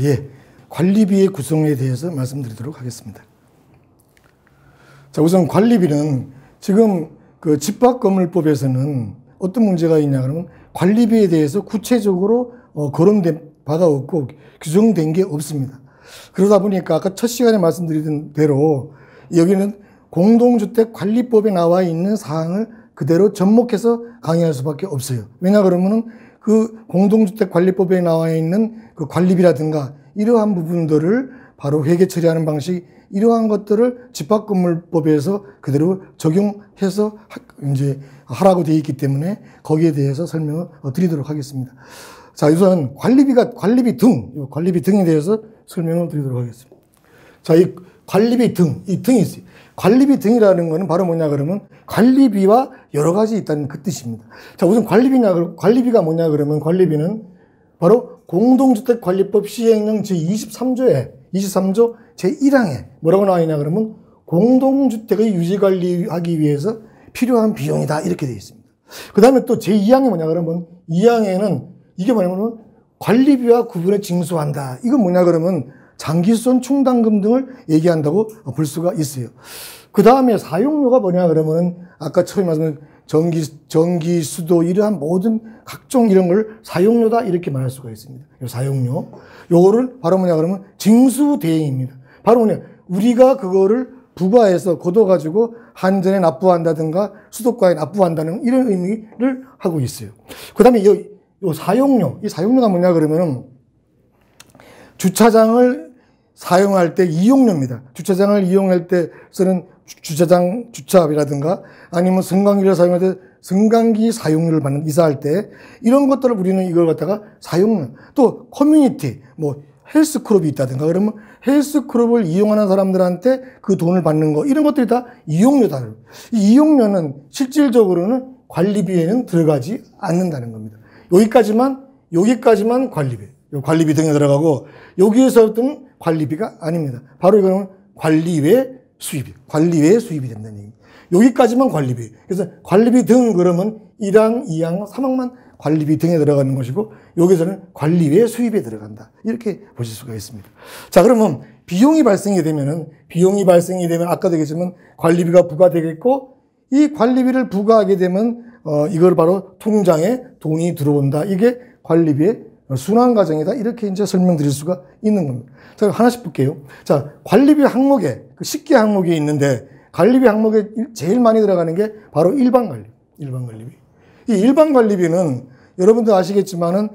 예. 관리비의 구성에 대해서 말씀드리도록 하겠습니다. 자, 우선 관리비는 지금 그 집합건물법에서는 어떤 문제가 있냐 그러면 관리비에 대해서 구체적으로 거론된 바가 없고 규정된 게 없습니다. 그러다 보니까 아까 첫 시간에 말씀드린 대로 여기는 공동주택관리법에 나와 있는 사항을 그대로 접목해서 강의할 수밖에 없어요. 왜냐 그러면은 그 공동주택관리법에 나와 있는 그 관리비라든가 이러한 부분들을 바로 회계 처리하는 방식, 이러한 것들을 집합건물법에서 그대로 적용해서 이제 하라고 되어 있기 때문에 거기에 대해서 설명을 드리도록 하겠습니다. 자, 우선 관리비 등에 대해서 설명을 드리도록 하겠습니다. 자, 이 관리비 이 등이 있어요. 관리비 등이라는 거는 바로 뭐냐 그러면 관리비와 여러 가지 있다는 그 뜻입니다. 자, 우선 관리비가 뭐냐 그러면 관리비는 바로 공동주택관리법 시행령 제23조 제1항에 뭐라고 나와 있냐 그러면 공동주택의 유지관리하기 위해서 필요한 비용이다 이렇게 되어 있습니다. 그 다음에 또 제2항이 뭐냐 그러면 2항에는 이게 뭐냐면 관리비와 구분해 징수한다. 이건 뭐냐 그러면 장기수선 충당금 등을 얘기한다고 볼 수가 있어요. 그 다음에 사용료가 뭐냐 그러면 아까 처음에 말씀드린 전기, 수도 이러한 모든 각종 이런 걸 사용료다 이렇게 말할 수가 있습니다. 요 사용료. 요거를 바로 뭐냐 그러면 징수대행입니다. 바로 뭐냐 우리가 그거를 부과해서 걷어가지고 한전에 납부한다든가 수도가에 납부한다는 이런 의미를 하고 있어요. 그 다음에 요 사용료, 이 사용료가 뭐냐 그러면은 주차장을 사용할 때 이용료입니다. 주차장을 이용할 때 쓰는 주차장 주차비라든가 아니면 승강기를 사용할 때 승강기 사용료를 받는 이사할 때 이런 것들을 우리는 이걸 갖다가 사용료, 또 커뮤니티 뭐 헬스클럽이 있다든가 그러면 헬스클럽을 이용하는 사람들한테 그 돈을 받는 거 이런 것들이 다 이용료다. 이 이용료는 실질적으로는 관리비에는 들어가지 않는다는 겁니다. 여기까지만 관리비 등에 들어가고 여기에서부터는 관리비가 아닙니다. 바로 이거는 관리외 수입이 된다는 얘기입니다. 여기까지만 관리비. 그래서 관리비 등 그러면 1항, 2항, 3항만 관리비 등에 들어가는 것이고 여기서는 관리외 수입에 들어간다. 이렇게 보실 수가 있습니다. 자, 그러면 비용이 발생이 되면 아까도 얘기했지만 관리비가 부과되겠고 이 관리비를 부과하게 되면 이걸 바로 통장에 돈이 들어온다. 이게 관리비의 순환 과정이다. 이렇게 이제 설명드릴 수가 있는 겁니다. 자, 하나씩 볼게요. 자, 관리비 항목에, 그 10개 항목이 있는데, 관리비 항목에 제일 많이 들어가는 게 바로 일반 관리비. 이 일반 관리비는 여러분들 아시겠지만은,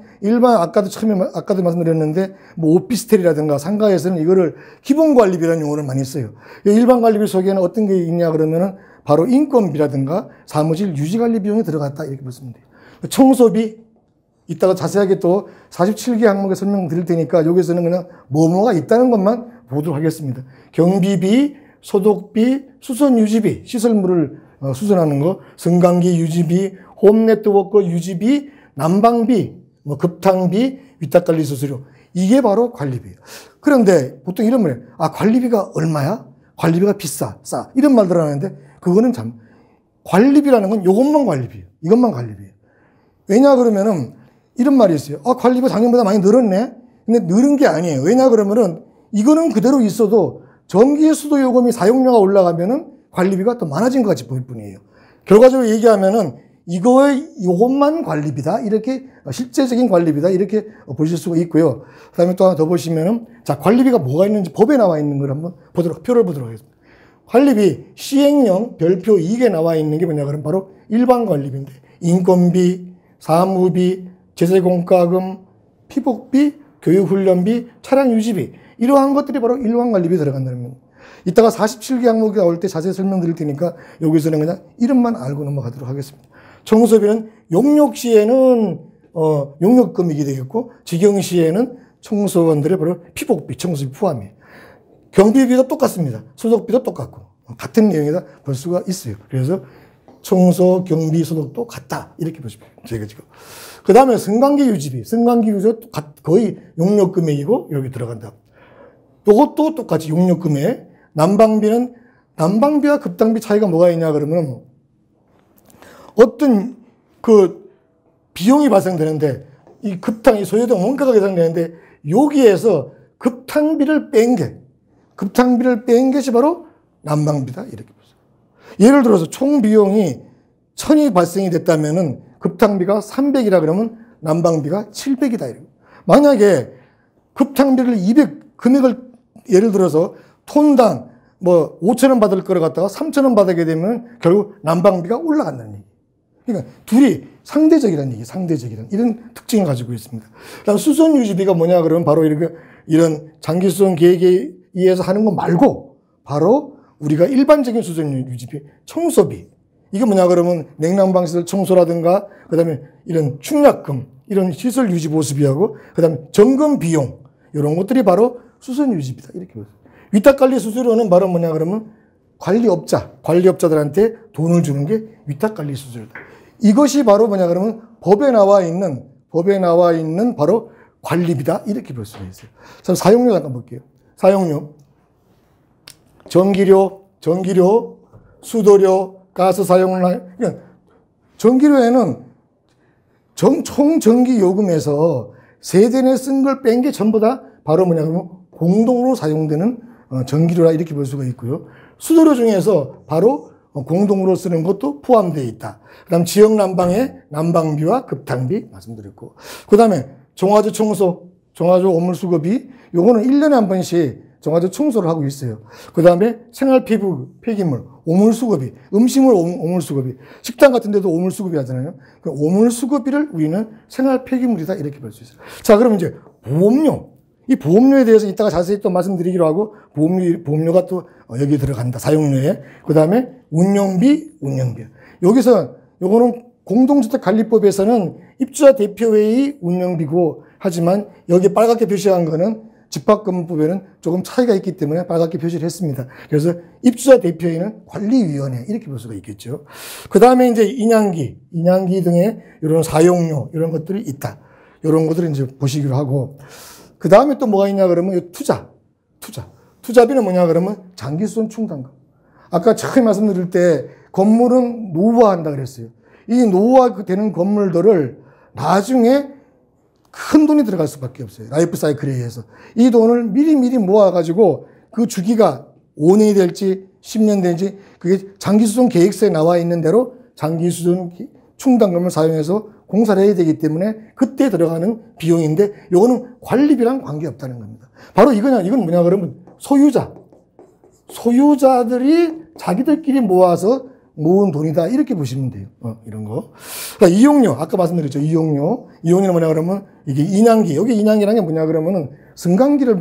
아까도 말씀드렸는데, 뭐 오피스텔이라든가 상가에서는 이거를 기본 관리비라는 용어를 많이 써요. 이 일반 관리비 속에는 어떤 게 있냐 그러면은, 바로 인건비라든가 사무실 유지관리 비용이 들어갔다. 이렇게 보시면 돼요. 청소비, 이따가 자세하게 또 47개 항목에 설명드릴 테니까 여기서는 그냥 뭐뭐가 있다는 것만 보도록 하겠습니다. 경비비, 소독비, 수선 유지비, 시설물을 수선하는 거, 승강기 유지비, 홈네트워크 유지비, 난방비, 뭐 급탕비, 위탁관리 수수료. 이게 바로 관리비예요. 그런데 보통 이런 말이에요. 관리비가 얼마야? 관리비가 비싸, 싸. 이런 말들 하는데 그거는 참 관리비라는 건 이것만 관리비예요. 왜냐 그러면은 이런 말이 있어요. 관리비가 작년보다 많이 늘었네? 근데 늘은 게 아니에요. 왜냐 그러면은 이거는 그대로 있어도 전기 수도 요금이 사용료가 올라가면은 관리비가 또 많아진 것 같이 보일 뿐이에요. 결과적으로 얘기하면은 요것만 관리비다. 이렇게 실제적인 관리비다. 이렇게 보실 수가 있고요. 그 다음에 또 하나 더 보시면은 자, 관리비가 뭐가 있는지 법에 나와 있는 걸 한번 표를 보도록 하겠습니다. 관리비 시행령 별표 2개 나와 있는 게 뭐냐 그러면 바로 일반 관리비인데 인건비, 사무비, 제세공과금, 피복비, 교육훈련비, 차량 유지비 이러한 것들이 바로 일반 관리비에 들어간다는 겁니다. 이따가 47개 항목이 나올 때 자세히 설명드릴 테니까 여기서는 그냥 이름만 알고 넘어가도록 하겠습니다. 청소비는 용역 시에는 용역금액이 되겠고 직영 시에는 청소원들의 바로 피복비, 청소비 포함이에요. 경비비도 똑같습니다. 소독비도 똑같고 같은 내용이다 볼 수가 있어요. 그래서 청소, 경비, 소독도 같다 이렇게 보시면 돼요. 그 다음에 승강기 유지비 거의 용역 금액이고 여기 들어간다. 이것도 똑같이 용역 금액. 난방비와 급탕비 차이가 뭐가 있냐 그러면 어떤 그 비용이 발생되는데 이 급탕, 이 소요등 원가가 계산되는데 여기에서 급탕비를 뺀 것이 바로 난방비다. 이렇게 보세요. 예를 들어서 총 비용이 1000이 발생이 됐다면은 급탕비가 300이라 그러면 난방비가 700이다. 만약에 급탕비를 금액을 예를 들어서 톤당 뭐 5,000원 받을 거를 갖다가 3,000원 받게 되면 결국 난방비가 올라간다는 얘기. 그러니까 둘이 상대적이라는 얘기, 상대적이라는 이런 특징을 가지고 있습니다. 그다음 수선 유지비가 뭐냐 그러면 바로 이런 장기 수선 계획에 의해서 하는 거 말고 바로 우리가 일반적인 수선 유지비, 청소비. 이게 뭐냐 그러면 냉난방시설 청소라든가 그다음에 이런 충약금, 이런 시설 유지 보수비하고 그다음에 점검 비용 이런 것들이 바로 수선 유지비다. 이렇게 보세요. 위탁관리 수수료는 바로 뭐냐 그러면 관리업자들한테 돈을 주는 게 위탁관리 수수료다. 이것이 바로 뭐냐 그러면 법에 나와 있는 바로 관리비다. 이렇게 볼 수가 있어요. 자, 사용료 잠깐 볼게요. 사용료. 전기료, 수도료, 가스 사용료. 그러니까 전기료에는 총 전기 요금에서 세대 내 쓴 걸 뺀 게 전부 다 바로 뭐냐 그러면 공동으로 사용되는 전기료라 이렇게 볼 수가 있고요. 수도료 중에서 바로 공동으로 쓰는 것도 포함되어 있다. 그 다음 지역 난방의 난방비와 급탕비 말씀드렸고, 그 다음에 종화조 청소, 종화조 오물수거비, 요거는 1년에 한 번씩 종화조 청소를 하고 있어요. 그 다음에 생활피부 폐기물, 오물수거비, 음식물 오물수거비, 식당 같은 데도 오물수거비 하잖아요. 그 오물수거비를 우리는 생활폐기물이다 이렇게 볼 수 있어요. 자, 그럼 이제 보험료. 이 보험료에 대해서 이따가 자세히 또 말씀드리기로 하고, 보험료가 또 여기 들어간다. 사용료에. 그 다음에 운영비. 여기서 요거는 공동주택관리법에서는 입주자 대표회의 운영비고 하지만 여기 빨갛게 표시한 거는 집합건물법에는 조금 차이가 있기 때문에 빨갛게 표시를 했습니다. 그래서 입주자 대표회의는 관리위원회 이렇게 볼 수가 있겠죠. 그 다음에 이제 인양기 등의 이런 사용료 이런 것들이 있다. 이런 것들을 이제 보시기로 하고, 그 다음에 또 뭐가 있냐 그러면 투자비는 뭐냐 그러면 장기수선 충당금. 아까 처음 말씀드릴 때 건물은 노후화한다 그랬어요. 이 노후화되는 건물들을 나중에 큰 돈이 들어갈 수밖에 없어요. 라이프 사이클에 의해서. 이 돈을 미리 모아가지고 그 주기가 5년이 될지 10년 될지 그게 장기수선 계획서에 나와 있는 대로 장기수선 충당금을 사용해서 공사를 해야 되기 때문에 그때 들어가는 비용인데 요거는 관리비랑 관계없다는 겁니다. 바로 이건 뭐냐 그러면 소유자들이 자기들끼리 모아서 모은 돈이다 이렇게 보시면 돼요. 이런 거. 그러니까 이용료 아까 말씀드렸죠. 이용료는 뭐냐 그러면 이게 인양기. 여기 인양기라는 게 뭐냐 그러면은 승강기를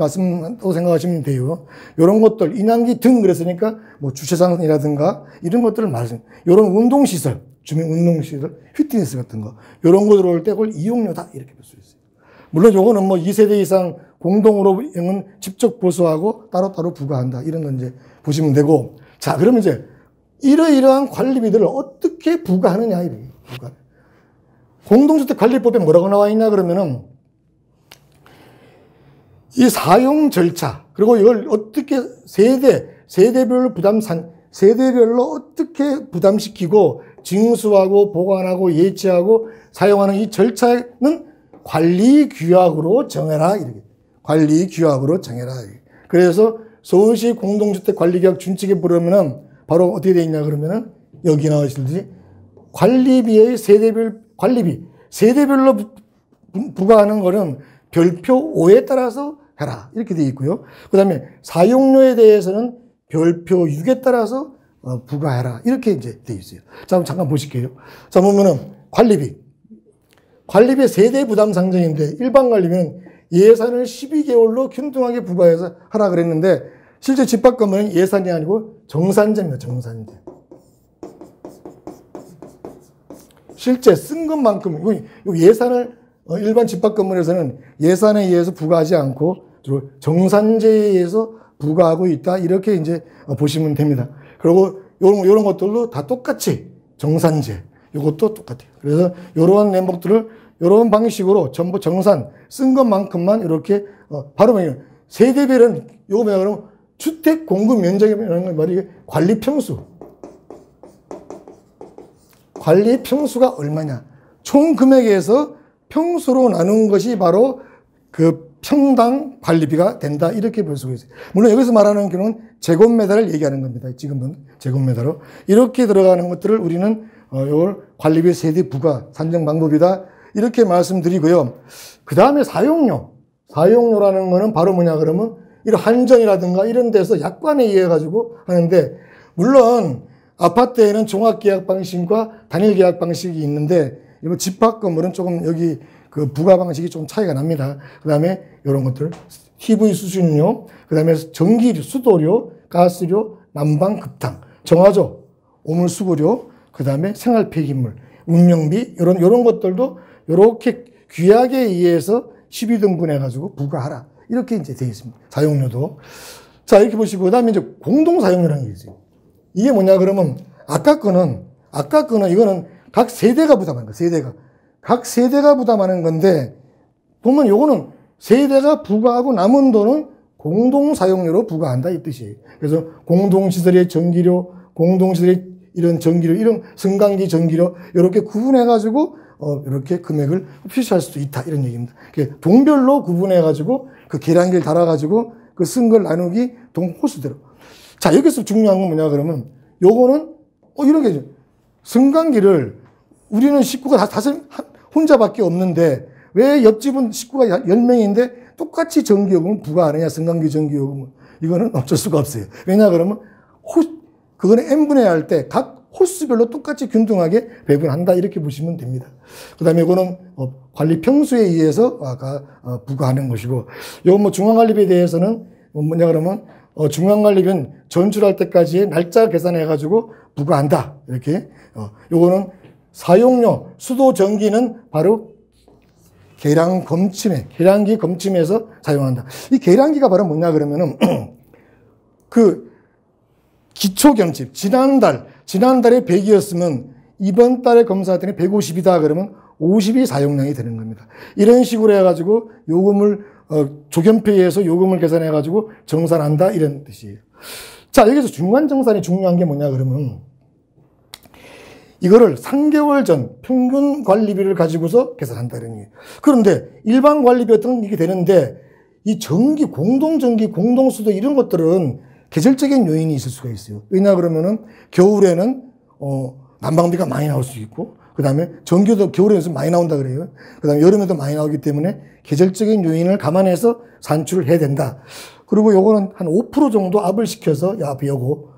또 생각하시면 돼요. 이런 것들 인양기 등 그랬으니까 뭐 주차장이라든가 이런 것들을 말씀. 이런 운동시설, 주민 운동시설, 피트니스 같은 거 이런 거 들어올 때 그걸 이용료다 이렇게 볼 수 있어요. 물론 요거는 뭐 2세대 이상 공동으로 은 직접 보수하고 따로따로 부과한다 이런 건 이제 보시면 되고, 자 그러면 이제 이러이러한 관리비들을 어떻게 부과하느냐, 공동주택관리법에 뭐라고 나와 있나 그러면은 이 사용 절차, 그리고 이걸 어떻게 세대별로 어떻게 부담시키고 징수하고 보관하고 예치하고 사용하는 이 절차는 관리규약으로 정해라, 이렇게. 관리규약으로 정해라. 그래서 서울시 공동주택관리규약 준칙에 보려면은 바로 어떻게 되어 있냐 그러면은 여기 나와 있듯이 관리비의 세대별로 부과하는 거는 별표 5에 따라서 해라 이렇게 되어 있고요. 그 다음에 사용료에 대해서는 별표 6에 따라서 부과해라 이렇게 이제 되어 있어요. 자, 잠깐 보실게요. 자, 보면은 관리비의 세대 부담 상정인데 일반 관리비는 예산을 12개월로 균등하게 부과해서 하라 그랬는데 실제 집합건물은 예산이 아니고 정산제입니다. 정산제. 실제 쓴 것만큼 예산을 일반 집합건물에서는 예산에 의해서 부과하지 않고 주로 정산제에 의해서 부과하고 있다. 이렇게 이제 보시면 됩니다. 그리고 이런 것들도 다 똑같이 정산제. 이것도 똑같아요. 그래서 이런 내목들을 이런 방식으로 전부 정산 쓴 것만큼만 이렇게 바로 뭐냐면 세대별은 요거 뭐냐 그러면 주택 공급 면적이라는 말이 관리 평수. 관리 평수가 얼마냐. 총 금액에서 평수로 나눈 것이 바로 그 평당 관리비가 된다 이렇게 볼 수가 있어요. 물론 여기서 말하는 경우는 제곱미터를 얘기하는 겁니다. 지금은 제곱미터로 이렇게 들어가는 것들을 우리는 이걸 관리비 세대 부과 산정 방법이다 이렇게 말씀드리고요. 그 다음에 사용료라는 거는 바로 뭐냐 그러면 이런 한정이라든가 이런 데서 약관에 의해 가지고 하는데, 물론 아파트에는 종합계약 방식과 단일계약 방식이 있는데 이거 집합 건물은 조금 여기 그 부과 방식이 좀 차이가 납니다. 그 다음에 이런 것들 TV 수신료, 그 다음에 전기료, 수도료, 가스료, 난방, 급탕, 정화조, 오물수거료, 그 다음에 생활폐기물, 운영비 이런 것들도 이렇게 규약에 의해서 12등분 해가지고 부과하라 이렇게 이제 되어 있습니다. 사용료도. 자, 이렇게 보시고, 그 다음에 이제 공동사용료라는 게 있어요. 이게 뭐냐 그러면 아까 거는 이거는 각 세대가 부담하는 거예요. 각 세대가 부담하는 건데, 보면 요거는 세대가 부과하고 남은 돈은 공동사용료로 부과한다 이 뜻이에요. 그래서 공동시설의 전기료, 공동시설의 이런 전기료, 이런 승강기 전기료 이렇게 구분해가지고 이렇게 금액을 표시할 수도 있다 이런 얘기입니다. 동별로 구분해가지고 그 계량기를 달아가지고 그 쓴 걸 나누기 동 호수대로. 자, 여기서 중요한 건 뭐냐 그러면 요거는 이런 게 승강기를 우리는 식구가 혼자밖에 없는데 왜 옆집은 식구가 10명인데 똑같이 전기요금을 부과하느냐, 승강기 전기요금을. 이거는 어쩔 수가 없어요. 왜냐 그러면 그거는 n분의 할 때 각 호수별로 똑같이 균등하게 배분한다 이렇게 보시면 됩니다. 그 다음에 이거는 관리 평수에 의해서 부과하는 것이고, 이건 뭐 중앙관리비에 대해서는 뭐냐 그러면 중앙관리비는 전출할 때까지의 날짜 계산해 가지고 부과한다 이렇게. 요거는 사용료, 수도 전기는 바로 계량기 검침에서 사용한다. 이 계량기가 바로 뭐냐 그러면은 그 기초경집, 지난달에 100이었으면 이번 달에 검사했더니 150이다 그러면 50이 사용량이 되는 겁니다. 이런 식으로 해가지고 요금을, 조견표에서 요금을 계산해가지고 정산한다 이런 뜻이에요. 자, 여기서 중간정산이 중요한 게 뭐냐 그러면 이거를 3개월 전 평균 관리비를 가지고서 계산한다 이런 얘기예요. 그런데 일반 관리비 어떤 게 되는데 이 전기, 공동전기, 공동수도 이런 것들은 계절적인 요인이 있을 수가 있어요. 왜냐 그러면은 겨울에는 난방비가 많이 나올 수 있고, 그 다음에 전기도 겨울에는 많이 나온다 그래요. 그 다음에 여름에도 많이 나오기 때문에 계절적인 요인을 감안해서 산출을 해야 된다. 그리고 요거는 한 5% 정도 압을 시켜서 요거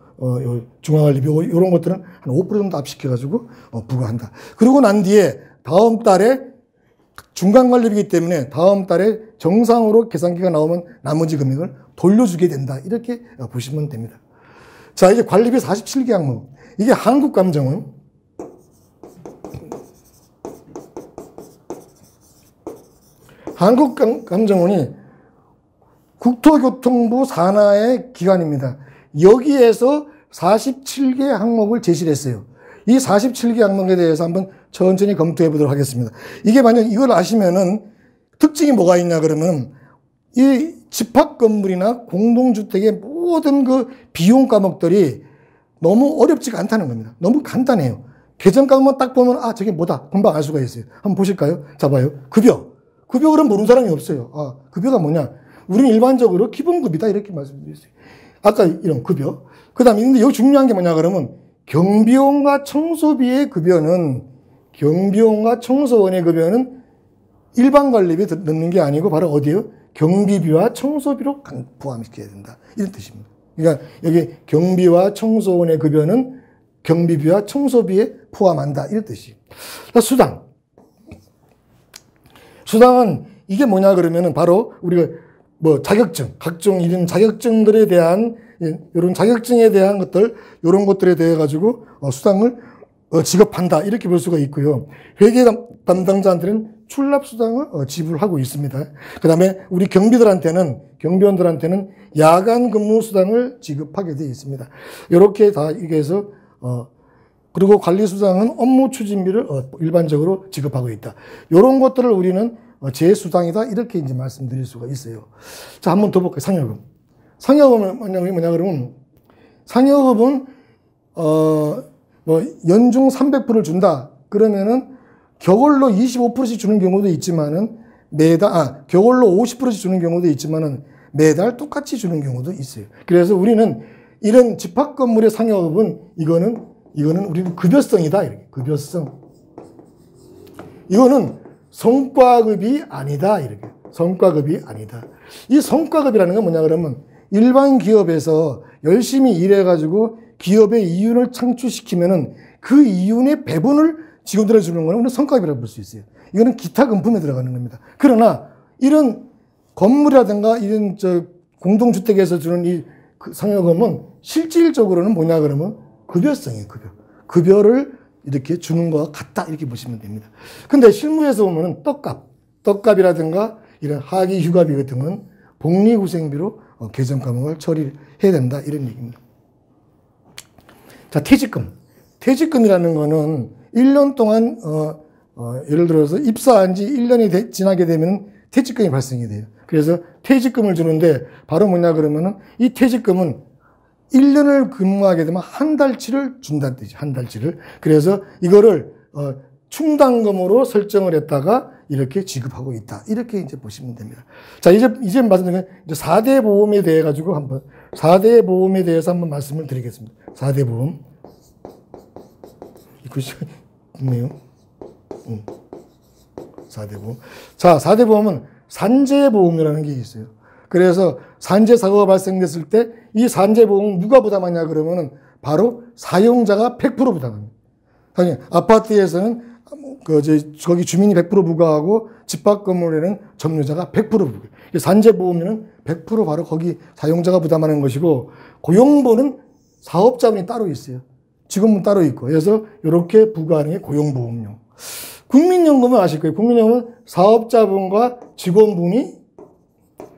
중앙관리비 이런 것들은 한 5% 정도 압시켜가지고 부과한다. 그러고 난 뒤에 다음 달에 중간관리비이기 때문에 다음 달에 정상으로 계산기가 나오면 나머지 금액을 돌려주게 된다. 이렇게 보시면 됩니다. 자, 이제 관리비 47개 항목. 이게 한국감정원. 한국감정원이 국토교통부 산하의 기관입니다. 여기에서 47개 항목을 제시를 했어요. 이 47개 항목에 대해서 한번 천천히 검토해 보도록 하겠습니다. 이게 만약 이걸 아시면은 특징이 뭐가 있냐 그러면 이 집합 건물이나 공동주택의 모든 그 비용 과목들이 너무 어렵지가 않다는 겁니다. 너무 간단해요. 계정값만 딱 보면 저게 뭐다 금방 알 수가 있어요. 한번 보실까요? 잡아요. 급여. 급여를 모르는 사람이 없어요. 급여가 뭐냐? 우리는 일반적으로 기본급이다 이렇게 말씀드렸어요. 아까 이런 급여. 그 다음에 근데 여기 중요한 게 뭐냐 그러면 경비원과 청소비의 급여는 경비원과 청소원의 급여는 일반 관리비에 넣는 게 아니고 바로 어디에요? 경비비와 청소비로 포함시켜야 된다. 이런 뜻입니다. 그러니까 여기 경비와 청소원의 급여는 경비비와 청소비에 포함한다. 이런 뜻이에요. 수당. 수당은 이게 뭐냐 그러면은 바로 우리가 뭐 자격증, 각종 이런 자격증들에 대한 이런 자격증에 대한 것들, 이런 것들에 대해 가지고 수당을 지급한다. 이렇게 볼 수가 있고요. 회계 담당자한테는 출납수당을 지불하고 있습니다. 그 다음에 우리 경비원들한테는 야간 근무 수당을 지급하게 되어 있습니다. 이렇게 다 이게 해서, 그리고 관리수당은 업무 추진비를 일반적으로 지급하고 있다. 이런 것들을 우리는 재수당이다. 이렇게 이제 말씀드릴 수가 있어요. 자, 한번 더 볼까요? 상여금. 상여금은 뭐냐 그러면, 상여금은, 연중 300%를 준다. 그러면은, 겨울로 25%씩 주는 경우도 있지만은, 겨울로 50%씩 주는 경우도 있지만은 매달 똑같이 주는 경우도 있어요. 그래서 우리는 이런 집합 건물의 상여급은 이거는 우리는 급여성이다. 이렇게. 급여성. 이거는 성과급이 아니다. 이렇게. 성과급이 아니다. 이 성과급이라는 건 뭐냐 그러면 일반 기업에서 열심히 일해가지고 기업의 이윤을 창출시키면은 그 이윤의 배분을 직원들에게 주는 거는 우리는 성과급이라고 볼 수 있어요. 이거는 기타 금품에 들어가는 겁니다. 그러나 이런 건물이라든가 이런 공동주택에서 주는 이 상여금은 실질적으로는 뭐냐 그러면 급여성이에요. 급여를 이렇게 주는 것과 같다 이렇게 보시면 됩니다. 근데 실무에서 보면은 떡값이라든가 이런 하기 휴가비 같은 건 복리후생비로 개정 과목을 처리해야 된다 이런 얘기입니다. 자, 퇴직금이라는 거는 1년 동안 예를 들어서 입사한 지 1년이 지나게 되면 퇴직금이 발생이 돼요. 그래서 퇴직금을 주는데 바로 뭐냐 그러면은 이 퇴직금은 1년을 근무하게 되면 한 달치를 준다는 뜻이죠. 한 달치를. 그래서 이거를 충당금으로 설정을 했다가 이렇게 지급하고 있다. 이렇게 이제 보시면 됩니다. 자, 이제 말씀드리면 이제 4대 보험에 대해 가지고 4대 보험에 대해서 한번 말씀을 드리겠습니다. 4대 보험. 글씨 있네요. 4대 보험. 자, 4대 보험은 산재보험이라는 게 있어요. 그래서 산재 사고가 발생됐을 때 이 산재보험은 누가 부담하냐 그러면은 바로 사용자가 100% 부담합니다. 당연히 아파트에서는 거기 주민이 100% 부과하고 집합 건물에는 점유자가 100% 부과해요. 산재보험에는 100% 바로 거기 사용자가 부담하는 것이고 고용보는 사업자분이 따로 있어요. 직원분 따로 있고. 그래서 이렇게 부과하는 게 고용보험용. 국민연금은 아실 거예요. 국민연금은 사업자분과 직원분이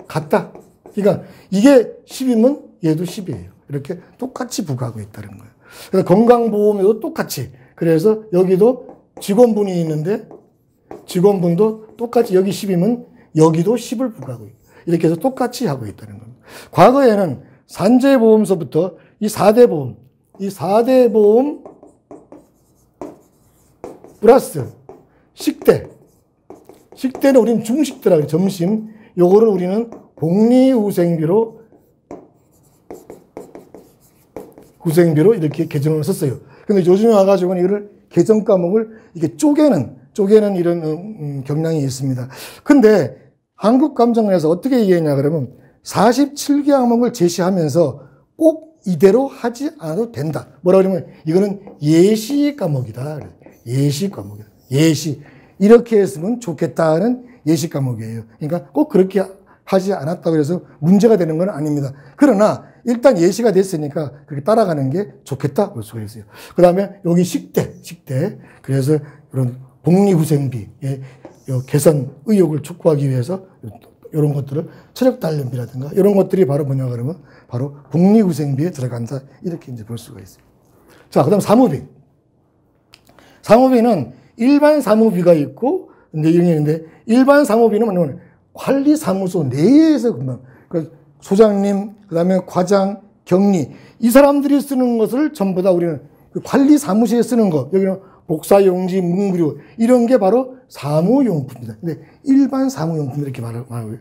같다. 그러니까 이게 10이면 얘도 10이에요. 이렇게 똑같이 부과하고 있다는 거예요. 그래서 건강보험에도 똑같이. 그래서 여기도 직원분이 있는데 직원분도 똑같이 여기 10이면 여기도 10을 부과하고 있고 이렇게 해서 똑같이 하고 있다는 겁니다. 과거에는 산재보험서부터 이 4대 보험 플러스 식대는 우리는 중식대라고 점심 요거를 우리는 복리후생비로 이렇게 개정을 썼어요. 근데 요즘에 와가지고는 이거를 개정 과목을 이렇게 쪼개는 이런 경향이 있습니다. 근데 한국감정원에서 어떻게 얘기했냐 그러면 47개 항목을 제시하면서 꼭 이대로 하지 않아도 된다. 뭐라 그러면 이거는 예시 과목이다. 예시 과목이다. 예시. 이렇게 했으면 좋겠다는 예시 과목이에요. 그러니까 꼭 그렇게 하지 않았다고 해서 문제가 되는 건 아닙니다. 그러나 일단 예시가 됐으니까 그렇게 따라가는 게 좋겠다 볼 수가 있어요. 그 다음에 여기 식대. 그래서 이런 복리후생비, 개선 의욕을 촉구하기 위해서 이런 것들을 체력단련비라든가 이런 것들이 바로 뭐냐 그러면 바로 복리후생비에 들어간다. 이렇게 이제 볼 수가 있어요. 자, 그 다음 사무비. 사무비는 일반 사무비가 있고, 근데 이런 게 있는데, 일반 사무비는 뭐냐면 관리사무소 내에서 그만, 소장님, 그 다음에 과장, 경리, 이 사람들이 쓰는 것을 전부 다 우리는 관리사무실에 쓰는 거, 여기는 복사용지, 문구류, 이런 게 바로 사무용품입니다. 근데 일반 사무용품 이렇게 말하고요.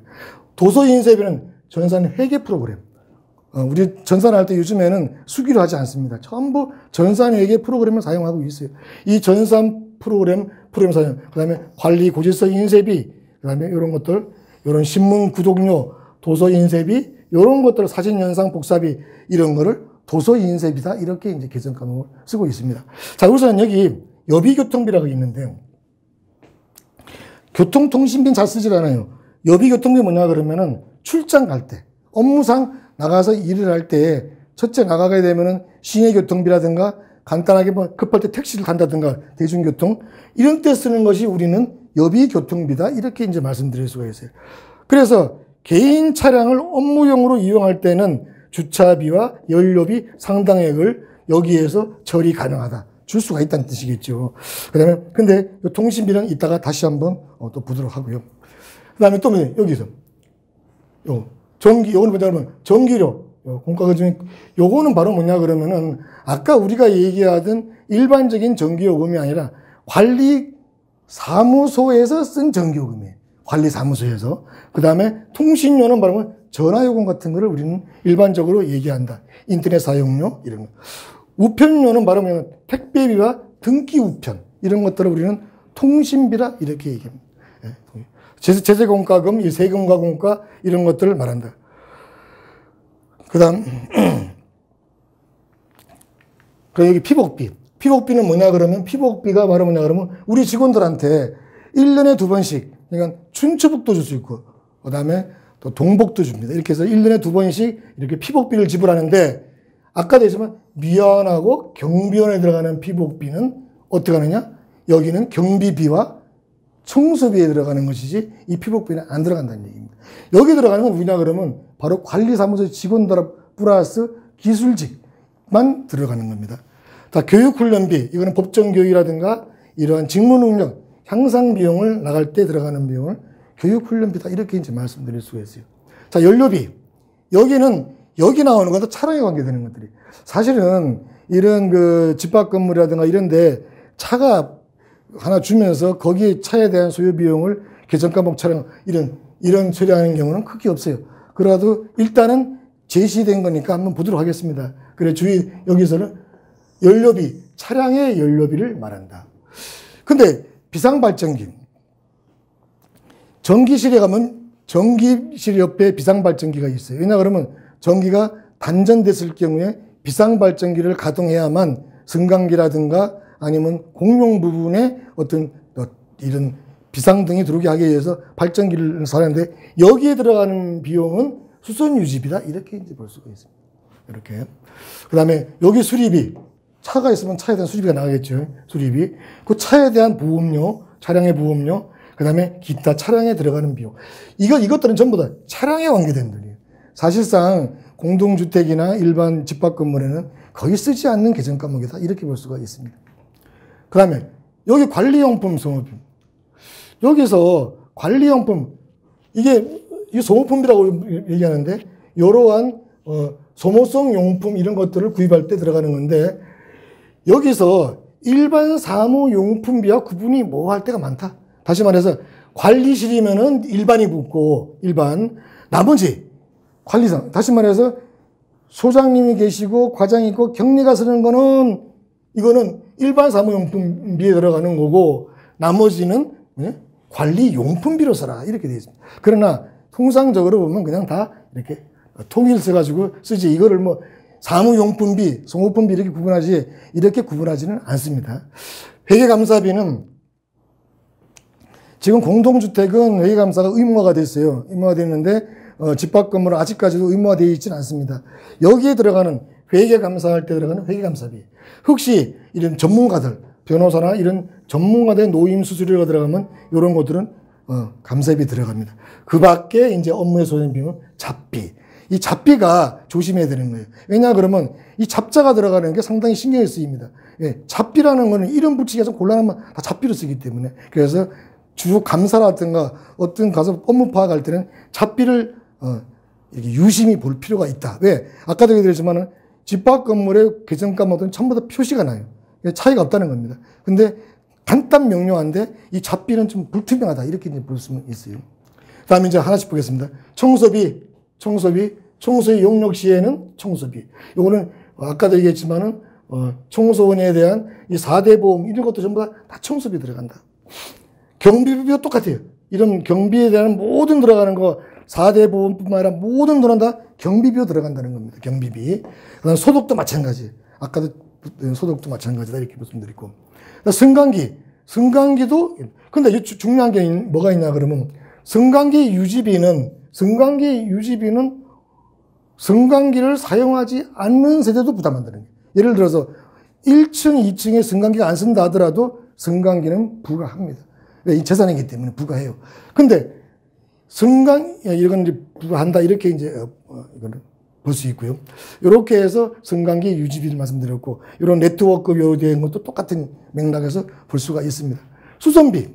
도서인쇄비는 전산 회계 프로그램. 우리 전산할 때 요즘에는 수기로 하지 않습니다. 전부 전산회계 프로그램을 사용하고 있어요. 이 전산 프로그램 사용, 그 다음에 관리 고지서 인쇄비, 그 다음에 이런 것들, 이런 신문 구독료, 도서 인쇄비, 이런 것들, 사진 연상 복사비, 이런 거를 도서 인쇄비다. 이렇게 이제 개정 과목을 쓰고 있습니다. 자, 우선 여기 여비교통비라고 있는데요. 교통통신비는 잘 쓰질 않아요. 여비교통비 뭐냐 그러면은 출장 갈 때, 업무상 나가서 일을 할 때, 첫째 나가게 되면은 시내교통비라든가 간단하게 뭐 급할 때 택시를 탄다든가 대중교통, 이런 때 쓰는 것이 우리는 여비교통비다. 이렇게 이제 말씀드릴 수가 있어요. 그래서 개인 차량을 업무용으로 이용할 때는 주차비와 연료비 상당액을 여기에서 처리 가능하다. 줄 수가 있다는 뜻이겠죠. 그 다음에, 근데 통신비는 이따가 다시 한번 또 보도록 하고요. 그 다음에 또 여기서, 요거는 뭐냐면 전기료, 공과금 중에, 요거는 바로 뭐냐 그러면은 아까 우리가 얘기하던 일반적인 전기요금이 아니라 관리 사무소에서 쓴 전기요금이에요. 관리사무소에서. 그 다음에 통신료는 말하면 전화요금 같은 거를 우리는 일반적으로 얘기한다. 인터넷 사용료 이런 거. 우편료는 말하면 택배비와 등기 우편 이런 것들을 우리는 통신비라 이렇게 얘기합니다. 제세공과금, 세금과 공과 이런 것들을 말한다. 그 다음 그리고 여기 피복비. 피복비는 뭐냐 그러면 피복비가 바로 뭐냐 그러면 우리 직원들한테 1년에 2번씩 그러니까 춘추복도 줄 수 있고 그 다음에 또 동복도 줍니다. 이렇게 해서 1년에 2번씩 이렇게 피복비를 지불하는데 아까도 했지만 미안하고 경비원에 들어가는 피복비는 어떻게 하느냐? 여기는 경비비와 청소비에 들어가는 것이지 이 피복비는 안 들어간다는 얘기입니다. 여기 들어가는 건 뭐냐 그러면 바로 관리사무소 직원들 플러스 기술직만 들어가는 겁니다. 자, 교육훈련비 이거는 법정교육이라든가 이러한 직무능력 향상 비용을 나갈 때 들어가는 비용을 교육훈련비다 이렇게 이제 말씀드릴 수가 있어요. 자, 연료비 여기는 여기 나오는 것도 차량에 관계되는 것들이 사실은 이런 그 집합 건물이라든가 이런데 차가 하나 주면서 거기에 차에 대한 소요 비용을 개정과목 차량 이런 처리하는 경우는 크게 없어요. 그래도 일단은 제시된 거니까 한번 보도록 하겠습니다. 그래 여기서는 연료비 차량의 연료비를 말한다. 근데 비상발전기 전기실에 가면 전기실 옆에 비상발전기가 있어요. 왜냐 그러면 전기가 단전됐을 경우에 비상발전기를 가동해야만 승강기라든가 아니면 공용 부분에 어떤 이런 비상등이 들어오게 하기 위해서 발전기를 사는데 여기에 들어가는 비용은 수선유지비다 이렇게 이제 볼 수가 있습니다. 이렇게. 그 다음에 여기 수리비 차가 있으면 차에 대한 수리비가 나가겠죠. 수리비. 그 차에 대한 보험료, 차량의 보험료, 그 다음에 기타 차량에 들어가는 비용. 이것들은 전부 다 차량에 관계된 돈이에요. 사실상 공동주택이나 일반 집합 건물에는 거의 쓰지 않는 개정 과목이다. 이렇게 볼 수가 있습니다. 그 다음에 여기 관리용품, 소모품. 여기서 관리용품, 이게 소모품이라고 얘기하는데, 이러한 소모성 용품 이런 것들을 구입할 때 들어가는 건데, 여기서 일반 사무용품비와 구분이 뭐 할 때가 많다. 다시 말해서 관리실이면은 일반이 붙고 일반 나머지 관리상 다시 말해서 소장님이 계시고 과장이 있고 격리가 쓰는 거는 이거는 일반 사무용품비에 들어가는 거고 나머지는 관리용품비로 써라 이렇게 되어 있습니다. 그러나 통상적으로 보면 그냥 다 이렇게 통일 써가지고 쓰지 이거를 뭐 사무용품비, 소모품비 이렇게 구분하지 이렇게 구분하지는 않습니다. 회계감사비는 지금 공동주택은 회계감사가 의무화가 됐어요. 의무화가 됐는데 집합건물은 아직까지도 의무화되어 있지는 않습니다. 여기에 들어가는 회계감사할 때 들어가는 회계감사비. 혹시 이런 전문가들, 변호사나 이런 전문가들 노임수수료가 들어가면 이런 것들은 감사비 들어갑니다. 그 밖에 이제 업무에 소요된 비용은 잡비. 이 잡비가 조심해야 되는 거예요. 왜냐 그러면 이 잡자가 들어가는 게 상당히 신경이 쓰입니다. 예, 잡비라는 거는 이름 붙이기가 좀 곤란하면 다 잡비로 쓰기 때문에 그래서 주 감사라든가 어떤 가서 업무 파악할 때는 잡비를 이렇게 유심히 볼 필요가 있다. 왜? 아까도 얘기했지만은 집합 건물의 개정 과목은 전부 다 표시가 나요. 차이가 없다는 겁니다. 근데 간단 명료한데 이 잡비는 좀 불투명하다. 이렇게 볼 수 있어요. 그 다음에 이제 하나씩 보겠습니다. 청소의 용역 시에는 청소비. 요거는 아까도 얘기했지만은 청소원에 대한 이 4대 보험 이런 것도 전부 다 청소비 들어간다. 경비비도 똑같아요. 이런 경비에 대한 모든 들어가는 거 4대 보험뿐만 아니라 모든 돈은 다 경비비로 들어간다는 겁니다. 경비비. 그다음 소득도 마찬가지. 아까도 소득도 마찬가지다 이렇게 말씀드리고. 승강기도 근데 중요한 게 뭐가 있냐 그러면 승강기의 유지비는 승강기를 사용하지 않는 세대도 부담한다는 거예요. 예를 들어서 1층, 2층에 승강기가 안 쓴다 하더라도 승강기는 부과합니다. 왜? 이 재산이기 때문에 부과해요. 근데 이건 이제 부과한다 이렇게 이제 이거는 볼 수 있고요. 이렇게 해서 승강기 유지비를 말씀드렸고 이런 네트워크 요구된 것도 똑같은 맥락에서 볼 수가 있습니다. 수선비.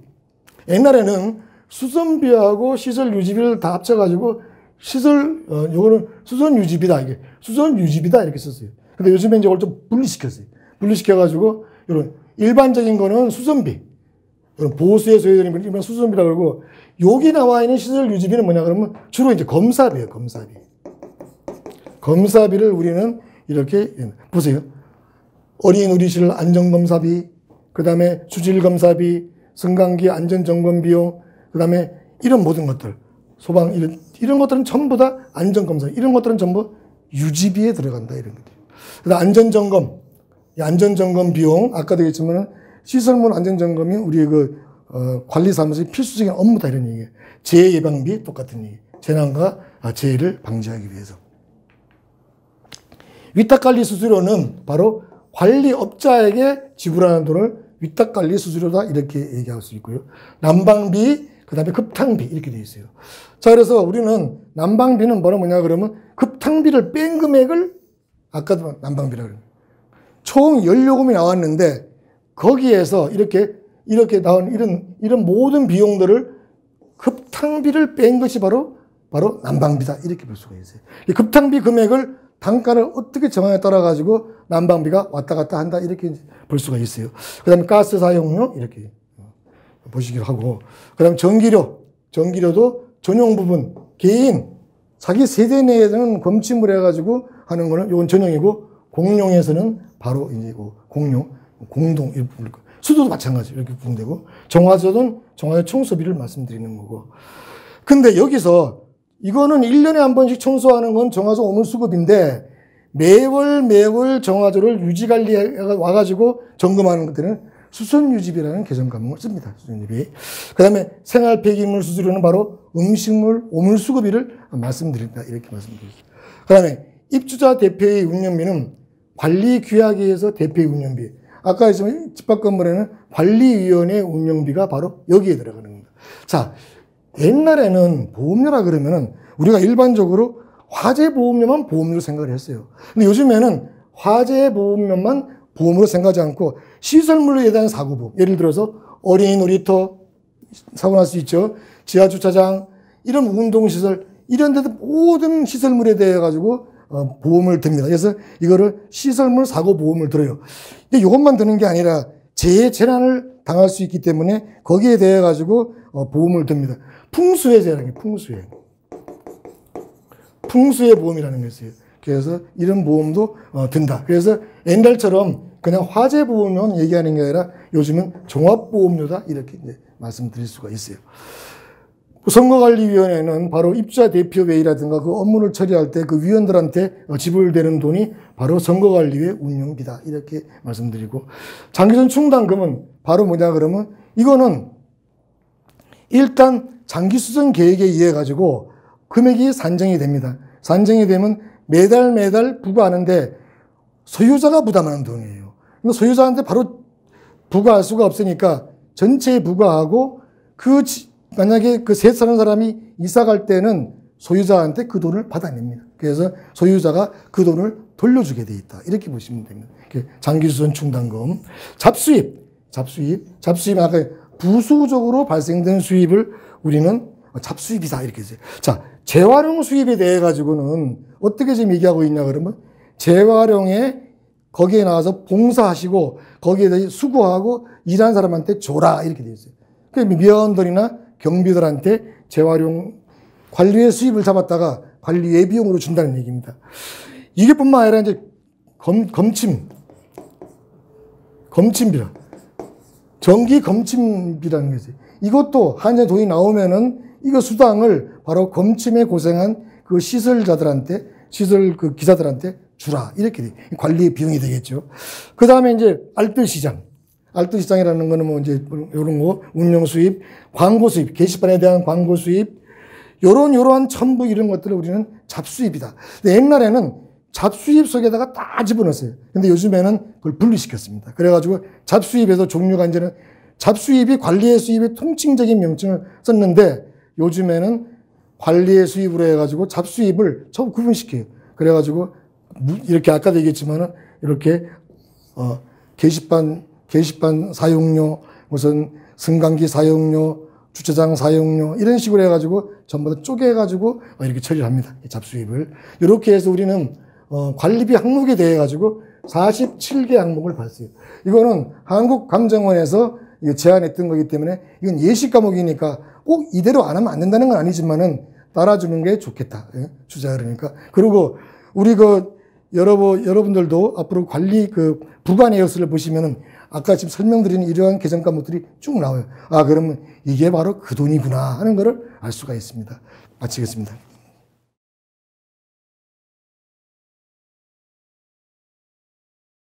옛날에는 수선비하고 시설 유지비를 다 합쳐가지고 요거는 수선 유지비다 이게 수선 유지비다 이렇게 썼어요. 근데 요즘에 이제 이걸 좀 분리시켰어요. 분리시켜가지고 이런 일반적인 거는 수선비. 보수에 소요되는 일반 수선비라고 그러고, 여기 나와 있는 시설 유지비는 뭐냐 그러면 주로 이제 검사비예요, 검사비. 검사비를 우리는 이렇게 보세요. 어린이 놀이시설 안전검사비, 그 다음에 수질검사비, 승강기 안전점검비용, 그 다음에 이런 모든 것들, 소방, 이런 것들은 전부 다 안전검사, 이런 것들은 전부 유지비에 들어간다, 이런 것들. 그 다음 안전점검, 안전점검 비용, 아까도 얘기했지만 시설물 안전점검이 우리 관리사무소의 필수적인 업무다, 이런 얘기예요. 재해 예방비 똑같은 얘기. 재난과 재해를 방지하기 위해서. 위탁관리 수수료는 바로 관리업자에게 지불하는 돈을 위탁관리 수수료다, 이렇게 얘기할 수 있고요. 난방비, 그 다음에 급탕비, 이렇게 되어 있어요. 자, 그래서 우리는 난방비는 뭐냐 그러면 급탕비를 뺀 금액을, 아까도 난방비라고 그래요. 총 연료금이 나왔는데, 거기에서 이렇게 나온 이런 모든 비용들을 급탕비를 뺀 것이 바로 난방비다, 이렇게 볼 수가 있어요. 이 급탕비 금액을 단가를 어떻게 정하냐에 따라 가지고 난방비가 왔다 갔다 한다, 이렇게 볼 수가 있어요. 그 다음에 가스 사용료, 이렇게 보시기로 하고, 그 다음에 전기료도 전용 부분, 개인, 자기 세대 내에서는 검침을 해가지고 하는 거는 요건 전용이고, 공용에서는 바로 이제 공동, 수도도 마찬가지, 이렇게 구분되고, 정화조는 정화조 청소비를 말씀드리는 거고. 근데 여기서 이거는 1년에 한 번씩 청소하는 건 정화조 오물수급인데, 매월 정화조를 유지관리해 와가지고 점검하는 것들은 수선유지비라는 개정 과목을 씁니다. 수선유지비. 그 다음에 생활폐기물 수수료는 바로 음식물 오물수급비를 말씀드린다, 이렇게 말씀드리겠습니다. 그 다음에 입주자 대표의 운영비는 관리규약에 의해서 대표의 운영비. 아까 했지만 집합건물에는 관리위원회 운영비가 바로 여기에 들어가는 겁니다. 자, 옛날에는 보험료라 그러면은 우리가 일반적으로 화재보험료만 보험료로 생각을 했어요. 근데 요즘에는 화재보험료만 보험으로 생각하지 않고 시설물에 대한 사고보험, 예를 들어서 어린이 놀이터 사고 날 수 있죠. 지하주차장, 이런 운동시설, 이런 데도 모든 시설물에 대해 가지고 보험을 듭니다. 그래서 이거를 시설물 사고보험을 들어요. 근데 이것만 드는 게 아니라 재난을 당할 수 있기 때문에 거기에 대해 가지고 보험을 듭니다. 풍수해 재난이 풍수해 보험이라는 게 있어요. 그래서 이런 보험도 든다. 그래서 옛날처럼 그냥 화재보험료만 얘기하는 게 아니라 요즘은 종합보험료다, 이렇게 이제 말씀드릴 수가 있어요. 선거관리위원회는 바로 입주자 대표회의라든가 그 업무를 처리할 때 그 위원들한테 지불되는 돈이 바로 선거관리회 운영비다, 이렇게 말씀드리고, 장기전 충당금은 바로 뭐냐 그러면 이거는 일단 장기수선 계획에 의해 가지고 금액이 산정이 됩니다. 산정이 되면 매달 부과하는데 소유자가 부담하는 돈이에요. 소유자한테 바로 부과할 수가 없으니까 전체에 부과하고, 만약에 그 세 사는 사람이 이사 갈 때는 소유자한테 그 돈을 받아냅니다. 그래서 소유자가 그 돈을 돌려주게 돼 있다, 이렇게 보시면 됩니다. 장기수선 충당금. 잡수입, 아까 부수적으로 발생된 수입을 우리는 잡수입이다, 이렇게 했어요. 자, 재활용 수입에 대해 가지고는 어떻게 지금 얘기하고 있냐 그러면, 재활용에 거기에 나와서 봉사하시고 거기에 대해 수고하고 일한 사람한테 줘라, 이렇게 되어 있어요. 그러니까 미화원들이나 경비들한테 재활용 관리의 수입을 잡았다가 관리의 비용으로 준다는 얘기입니다. 이게 뿐만 아니라 이제 검침비라. 정기 검침비라는 거지. 이것도 한해 돈이 나오면은 이거 수당을 바로 검침에 고생한 그 시설자들한테, 시설 그 기사들한테 주라, 이렇게 돼. 관리 비용이 되겠죠. 그 다음에 이제 알뜰시장이라는 거는 뭐 이제 요런 거, 운영 수입, 광고 수입, 게시판에 대한 광고 수입, 요러한 첨부 이런 것들을 우리는 잡수입이다. 근데 옛날에는 잡수입 속에다가 다 집어넣었어요. 근데 요즘에는 그걸 분리시켰습니다. 그래가지고 잡수입에서 종류가 이제는 잡수입이 관리의 수입의 통칭적인 명칭을 썼는데, 요즘에는 관리의 수입으로 해가지고 잡수입을 전부 구분시켜요. 그래가지고 이렇게 아까도 얘기했지만은 이렇게 게시판 사용료, 무슨 승강기 사용료, 주차장 사용료, 이런 식으로 해가지고 전부 다 쪼개가지고 이렇게 처리를 합니다. 잡수입을. 이렇게 해서 우리는 관리비 항목에 대해 가지고 47개 항목을 봤어요. 이거는 한국감정원에서 이거 제안했던 거기 때문에 이건 예시 과목이니까 꼭 이대로 안 하면 안 된다는 건 아니지만은 따라주는 게 좋겠다. 예? 주자 그러니까. 그리고 우리 여러분들도 앞으로 관리 부관의 역사를 보시면은 아까 지금 설명드린 이러한 개정 과목들이 쭉 나와요. 아, 그러면 이게 바로 그 돈이구나 하는 거를 알 수가 있습니다. 마치겠습니다.